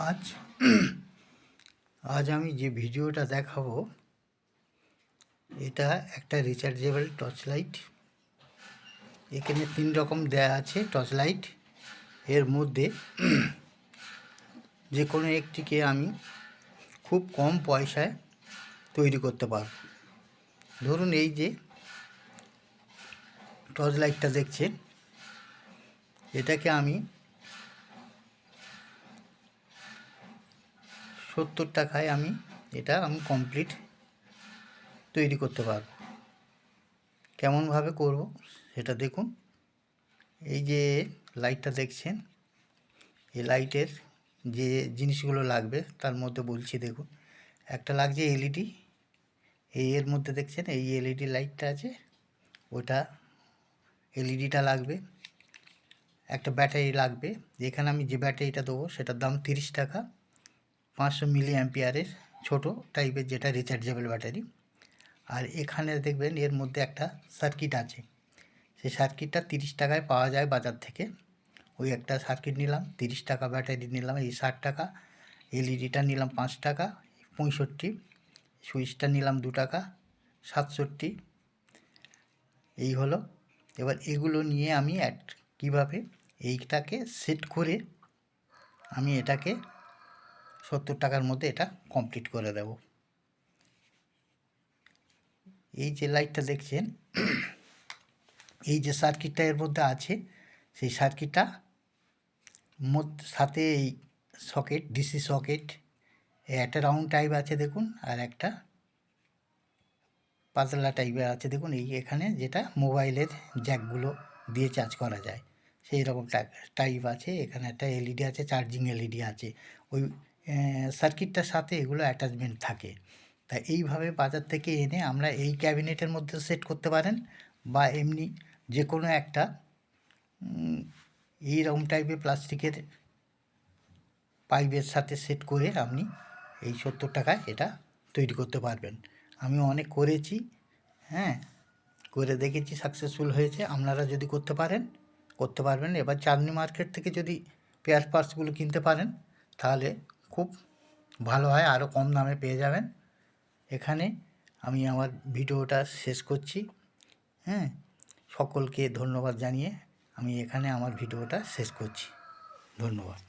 আজ আজ আমি যে ভিডিওটা দেখাবো এটা একটা রিচার্জেবল টর্চ লাইট। এখানে 3 রকম দেয়া আছে টর্চ লাইট। এর মধ্যে যে কোনো একটিকে আমি খুব কম পয়সায় তৈরি করতে পারব। ধরুন এই যে টর্চ লাইটটা দেখছেন, এটাকে আমি 70 টাকায় আমি কমপ্লিট তৈরি করতে পারব। কেমনভাবে করব সেটা দেখুন। এই যে লাইটটা দেখছেন, এই লাইটের যে জিনিসগুলো লাগবে তার মধ্যে বলছি দেখুন। একটা লাগছে এলইডি, এর মধ্যে দেখছেন এই এলইডি লাইটটা আছে, ওটা এলইডিটা লাগবে। একটা ব্যাটারি লাগবে, এখানে আমি যে ব্যাটারিটা দেবো সেটার দাম 30 টাকা, 500 মিলি অ্যাম্পিয়ারের ছোটো টাইপের, যেটা রিচার্জেবল ব্যাটারি। আর এখানে দেখবেন এর মধ্যে একটা সার্কিট আছে, সেই সার্কিটটা 30 টাকায় পাওয়া যায় বাজার থেকে। ওই একটা সার্কিট নিলাম, 30 টাকা ব্যাটারি নিলাম, এই 60 টাকা। এলইডিটা নিলাম 5 টাকা, 65। সুইচটা নিলাম 2 টাকা, 67। এই হলো। এবার এগুলো নিয়ে আমি কীভাবে এইটাকে সেট করে আমি এটাকে 70 টাকার মধ্যে এটা কমপ্লিট করে দেব। এই যে লাইটটা দেখছেন, এই যে সার্কিটটা এর মধ্যে আছে, সেই সার্কিটটা সাথে এই সকেট, ডিসি সকেট, একটা রাউন্ড টাইপ আছে দেখুন, আর একটা পাতলা টাইপের আছে দেখুন। এই এখানে যেটা মোবাইলের জ্যাকগুলো দিয়ে চার্জ করা যায় সেই রকম টাইপ আছে। এখানে একটা এলইডি আছে, চার্জিং এলইডি আছে। ওই সার্কিটটার সাথে এগুলো অ্যাটাচমেন্ট থাকে। তা এইভাবে বাজার থেকে এনে আমরা এই ক্যাবিনেটের মধ্যে সেট করতে পারেন, বা এমনি যে কোনো একটা এইরকম টাইপের প্লাস্টিকের পাইপের সাথে সেট করে আপনি এই 70 টাকায় এটা তৈরি করতে পারবেন। আমি অনেক করেছি, হ্যাঁ, করে দেখেছি, সাকসেসফুল হয়েছে। আপনারা যদি করতে পারবেন। এবার চাঁদনি মার্কেট থেকে যদি পেয়ার পার্টসগুলো কিনতে পারেন তাহলে খুব ভালো হয়, আরও কম দামে পেয়ে যাবেন। এখানে আমি আমার ভিডিওটা শেষ করছি। হ্যাঁ, সকলকে ধন্যবাদ জানিয়ে আমি এখানে আমার ভিডিওটা শেষ করছি। ধন্যবাদ।